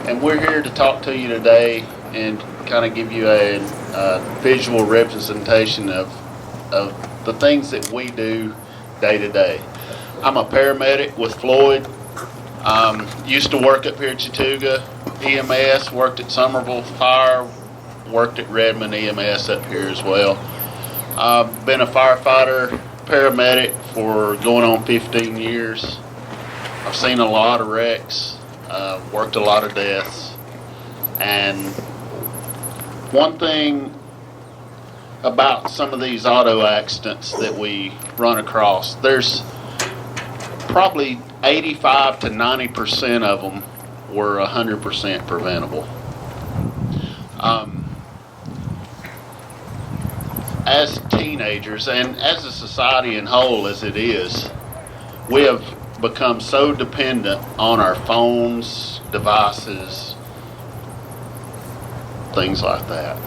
and we're here to talk to you today and kind of give you a visual representation of the things that we do day to day. I'm a paramedic with Floyd. Used to work up here at Chattooga EMS, worked at Somerville Fire, worked at Redmond EMS up here as well. Been a firefighter, paramedic for going on 15 years. I've seen a lot of wrecks, worked a lot of deaths, and one thing about some of these auto accidents that we run across, there's probably 85 to 90% of them were 100% preventable. As teenagers and as a society in whole as it is, we have become so dependent on our phones, devices, things like that.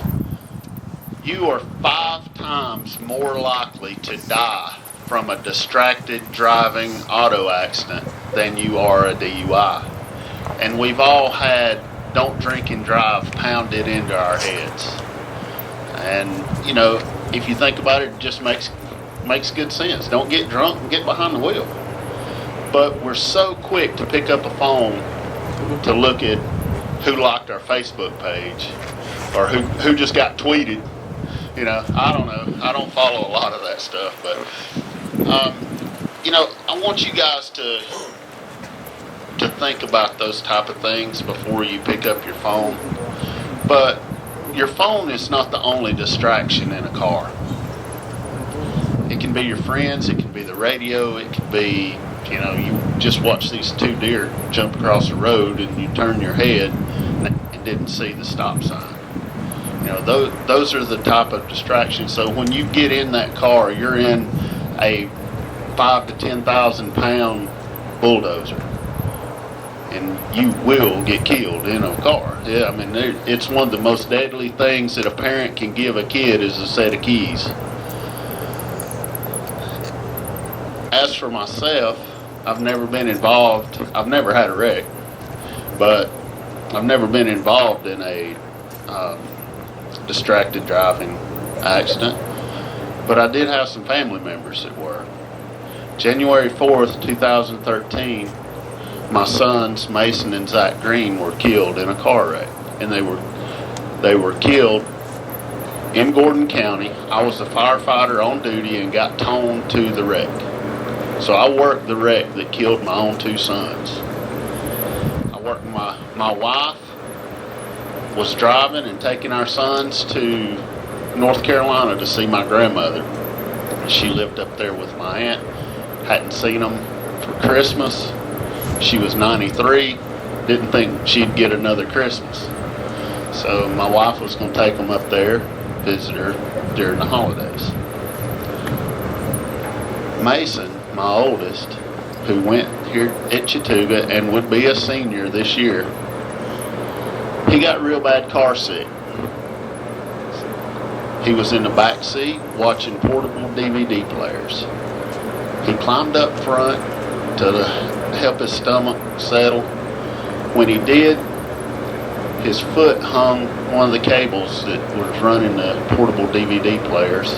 You are 5 times more likely to die from a distracted driving auto accident than you are a DUI. And we've all had "don't drink and drive" pounded into our heads. And, you know, if you think about it, it just makes good sense. Don't get drunk and get behind the wheel. But we're so quick to pick up a phone to look at who liked our Facebook page or who just got tweeted. You know, I don't know. I don't follow a lot of that stuff. But, you know, I want you guys to think about those type of things before you pick up your phone. But your phone is not the only distraction in a car. It can be your friends, it can be the radio, it can be, you know, you just watch these 2 deer jump across the road and you turn your head and didn't see the stop sign. You know, those are the type of distractions. So when you get in that car, you're in a 5 to 10,000 pound bulldozer. And you will get killed in a car. Yeah, I mean, it's one of the most deadly things that a parent can give a kid is a set of keys. As for myself, I've never been involved. I've never had a wreck, but I've never been involved in a distracted driving accident. But I did have some family members that were. January 4th, 2013, my sons, Mason and Zach Green, were killed in a car wreck. And they were killed in Gordon County. I was a firefighter on duty and got towed to the wreck. So I worked the wreck that killed my own 2 sons. I worked my wife was driving and taking our sons to North Carolina to see my grandmother. She lived up there with my aunt. Hadn't seen them for Christmas. She was 93. Didn't think she'd get another Christmas. So my wife was going to take them up there, visit her during the holidays. Mason, my oldest, who went here at Chattooga and would be a senior this year, he got real bad car sick. He was in the back seat watching portable DVD players. He climbed up front to help his stomach settle. When he did, his foot hung one of the cables that was running the portable DVD players,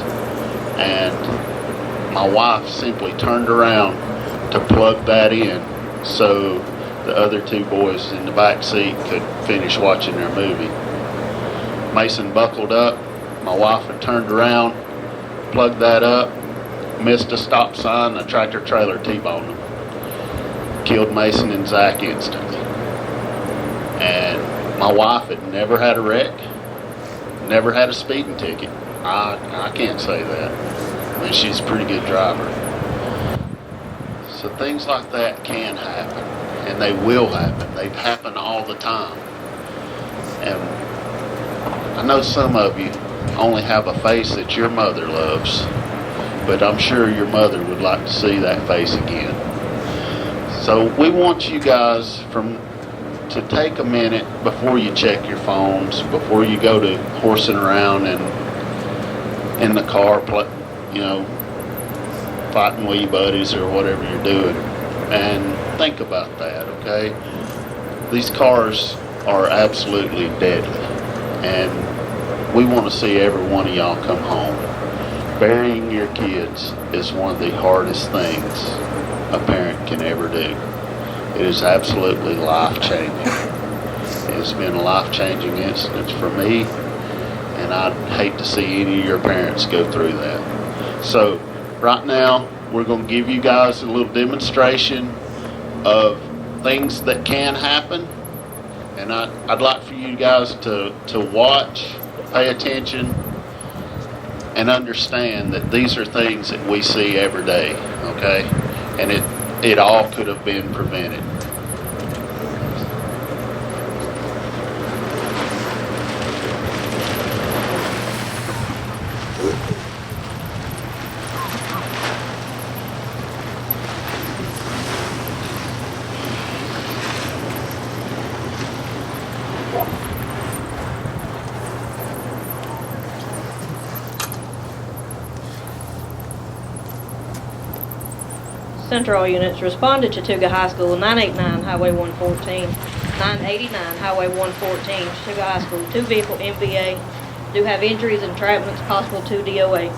and my wife simply turned around to plug that in so the other 2 boys in the back seat could finish watching their movie. Mason buckled up. My wife had turned around, plugged that up, missed a stop sign, and a tractor trailer T-boned them. Killed Mason and Zach instantly. And my wife had never had a wreck, never had a speeding ticket. I can't say that. I mean, she's a pretty good driver. So things like that can happen, and they will happen. They happen all the time. And I know some of you only have a face that your mother loves, but I'm sure your mother would like to see that face again. So we want you guys to take a minute before you check your phones, before you go to horsing around in the car, you know, fighting with your buddies or whatever you're doing, and think about that, okay? These cars are absolutely deadly. And we want to see every one of y'all come home. Burying your kids is one of the hardest things a parent can ever do. It is absolutely life-changing. It has been a life-changing instance for me, and I'd hate to see any of your parents go through that. So right now, we're going to give you guys a little demonstration of things that can happen, and I'd like for you guys to watch, pay attention, and understand that these are things that we see every day, okay? And it all could have been prevented. Central units respond to Chattooga High School, 989 Highway 114, 989 Highway 114, Chattooga High School, 2 vehicle MVA, do have injuries and entrapments, possible 2 DOA.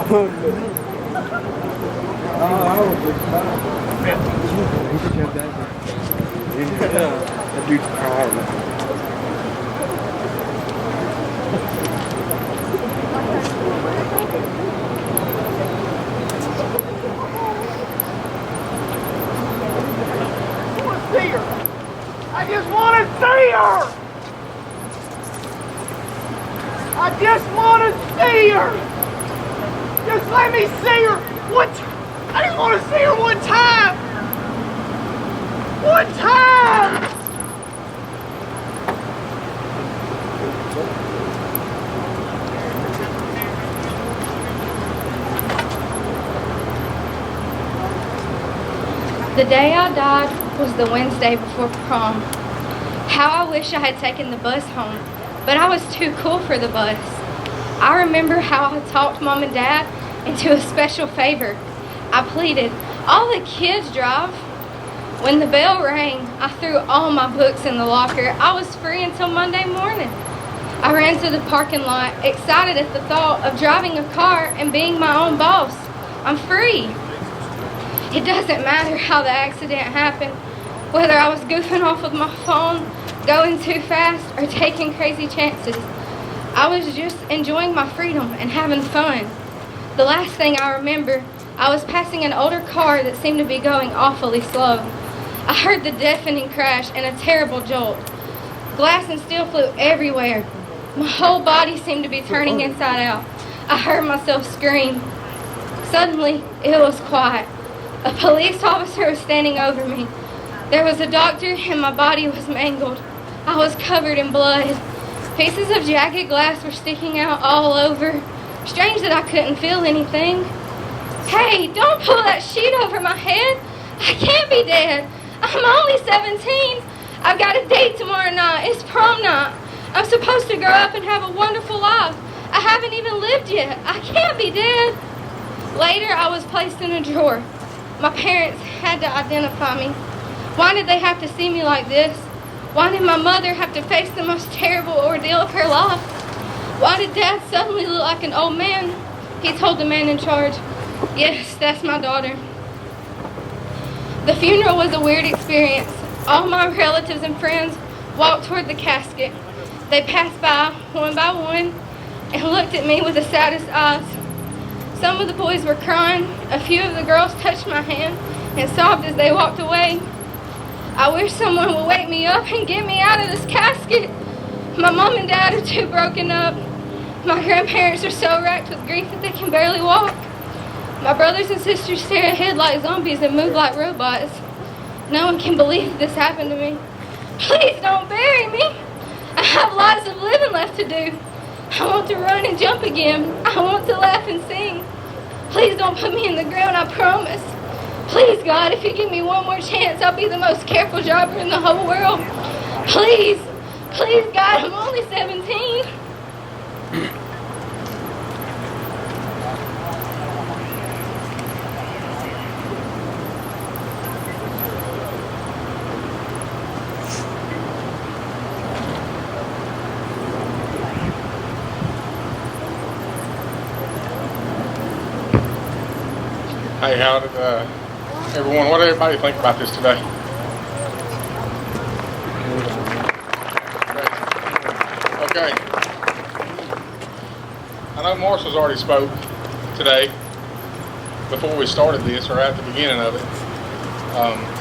That dude's crying. I just want to see her! I just want to see her! Just let me see her! I just want to see her one time! One time! The day I died was the Wednesday before prom. How I wish I had taken the bus home, but I was too cool for the bus. I remember how I talked Mom and Dad into a special favor. I pleaded, all the kids drive. When the bell rang, I threw all my books in the locker. I was free until Monday morning. I ran to the parking lot, excited at the thought of driving a car and being my own boss. I'm free. It doesn't matter how the accident happened, whether I was goofing off with my phone, going too fast, or taking crazy chances. I was just enjoying my freedom and having fun. The last thing I remember, I was passing an older car that seemed to be going awfully slow. I heard the deafening crash and a terrible jolt. Glass and steel flew everywhere. My whole body seemed to be turning inside out. I heard myself scream. Suddenly, it was quiet. A police officer was standing over me. There was a doctor and my body was mangled. I was covered in blood. Pieces of jagged glass were sticking out all over. Strange that I couldn't feel anything. Hey, don't pull that sheet over my head. I can't be dead. I'm only 17. I've got a date tomorrow night. It's prom night. I'm supposed to grow up and have a wonderful life. I haven't even lived yet. I can't be dead. Later, I was placed in a drawer. My parents had to identify me. Why did they have to see me like this? Why did my mother have to face the most terrible ordeal of her life? Why did Dad suddenly look like an old man? He told the man in charge, yes, that's my daughter. The funeral was a weird experience. All my relatives and friends walked toward the casket. They passed by one, and looked at me with the saddest eyes. Some of the boys were crying. A few of the girls touched my hand and sobbed as they walked away. I wish someone would wake me up and get me out of this casket. My mom and dad are too broken up. My grandparents are so racked with grief that they can barely walk. My brothers and sisters stare ahead like zombies and move like robots. No one can believe this happened to me. Please don't bury me. I have lots of living left to do. I want to run and jump again. I want to laugh and sing. Please don't put me in the ground, I promise. Please, God, if you give me one more chance, I'll be the most careful driver in the whole world. Please, please, God, I'm only 17. Hey, how did everyone? What did everybody think about this today? Okay. I know Marshall's already spoke today before we started this, or at the beginning of it.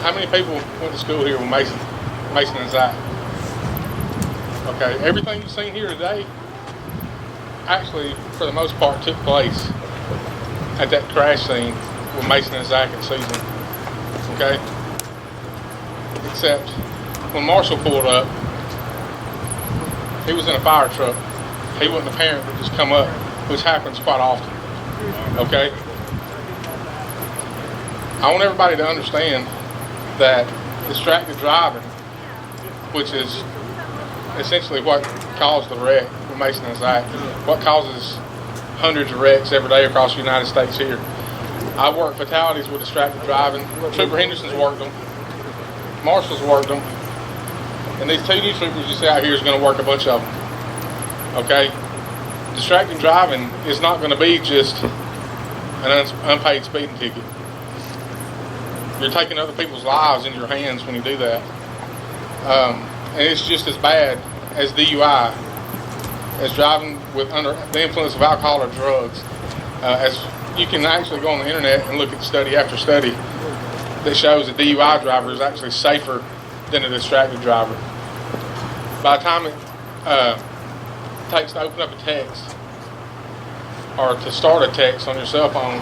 How many people went to school here with Mason and Zach? Okay, everything you've seen here today actually, for the most part, took place at that crash scene with Mason and Zach and Susan. Okay? Except when Marshall pulled up, he was in a fire truck. He wasn't a parent that just come up, which happens quite often. Okay? I want everybody to understand that distracted driving, which is essentially what caused the wreck with Mason and Zach, what causes hundreds of wrecks every day across the United States here. I work fatalities with distracted driving. Trooper Henderson's worked them. Marshall's worked them. And these two new troopers you see out here is going to work a bunch of them. Okay? Distracted driving is not going to be just an unpaid speeding ticket. You're taking other people's lives in your hands when you do that. And it's just as bad as DUI, as driving with under the influence of alcohol or drugs. As you can actually go on the internet and look at study after study that shows a DUI driver is actually safer than a distracted driver. By the time it takes to open up a text or to start a text on your cell phone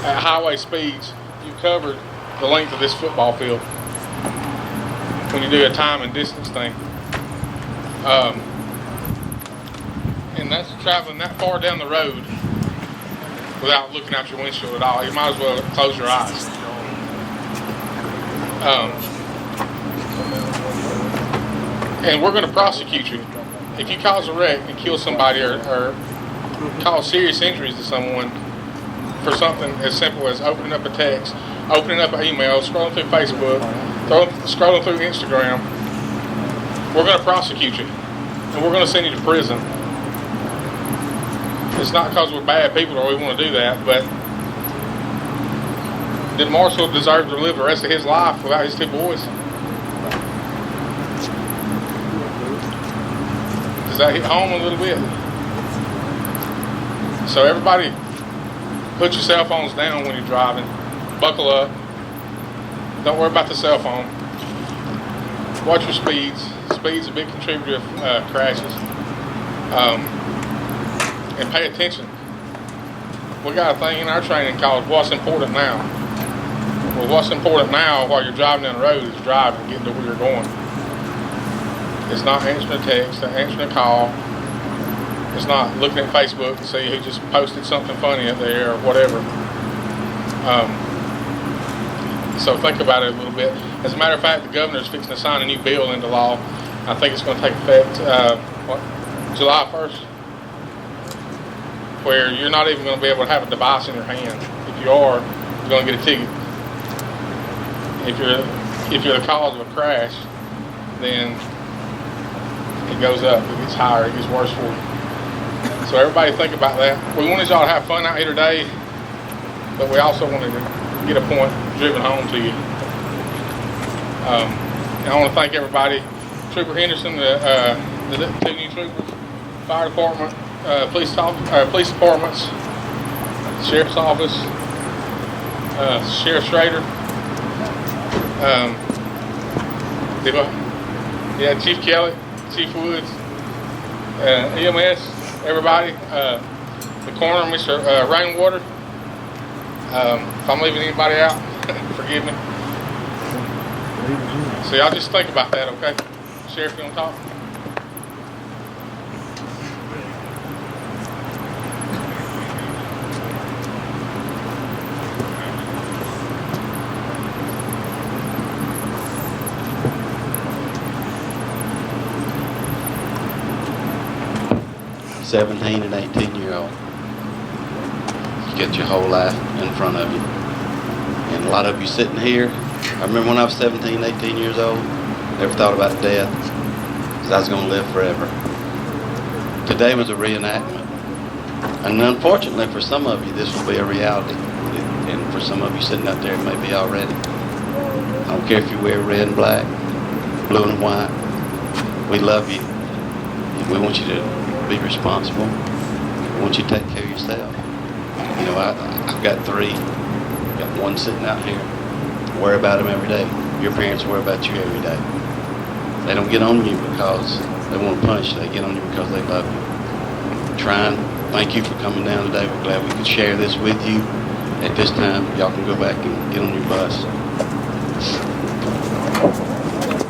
at highway speeds, you've covered the length of this football field when you do a time and distance thing. And that's traveling that far down the road without looking out your windshield at all. You might as well close your eyes. And we're going to prosecute you. If you cause a wreck and kill somebody or cause serious injuries to someone for something as simple as opening up a text, opening up an email, scrolling through Facebook, scrolling through Instagram, we're going to prosecute you. And we're going to send you to prison. It's not because we're bad people or we want to do that, but did Marshall deserve to live the rest of his life without his 2 boys? Does that hit home a little bit? So everybody, put your cell phones down when you're driving. Buckle up. Don't worry about the cell phone. Watch your speeds. Speed's a big contributor to crashes. And pay attention. We got a thing in our training called What's Important Now. Well, what's important now while you're driving down the road is driving, getting to where you're going. It's not answering a text, answering a call. It's not looking at Facebook to see who just posted something funny up there or whatever. So think about it a little bit. As a matter of fact, the governor's fixing to sign a new bill into law. I think it's going to take effect July 1st, where you're not even going to be able to have a device in your hand. If you are, you're going to get a ticket. If you're the cause of a crash, then it goes up, it gets higher, it gets worse for you. So everybody think about that. We wanted y'all to have fun out here today, but we also wanted to get a point driven home to you. And I want to thank everybody, Trooper Henderson, the 2 new troopers, fire department, police departments, sheriff's office, Sheriff Schrader, Chief Kelly, Chief Woods, EMS, everybody, the coroner, Mr. Rainwater. If I'm leaving anybody out, forgive me. So y'all just think about that, okay? Sheriff, you want to talk? "17 and 18-year-old. You get your whole life in front of you. And a lot of you sitting here, I remember when I was 17, 18 years old, never thought about death, because I was going to live forever. Today was a reenactment. And unfortunately for some of you, this will be a reality. And for some of you sitting out there, it may be already. I don't care if you wear red and black, blue and white. We love you. And we want you to be responsible. We want you to take care of yourself. You know, I've got 3. Got 1 sitting out here. Worry about them every day. Your parents worry about you every day. They don't get on you because they want to punish you. They get on you because they love you. Trying. Thank you for coming down today. We're glad we could share this with you. At this time, y'all can go back and get on your bus.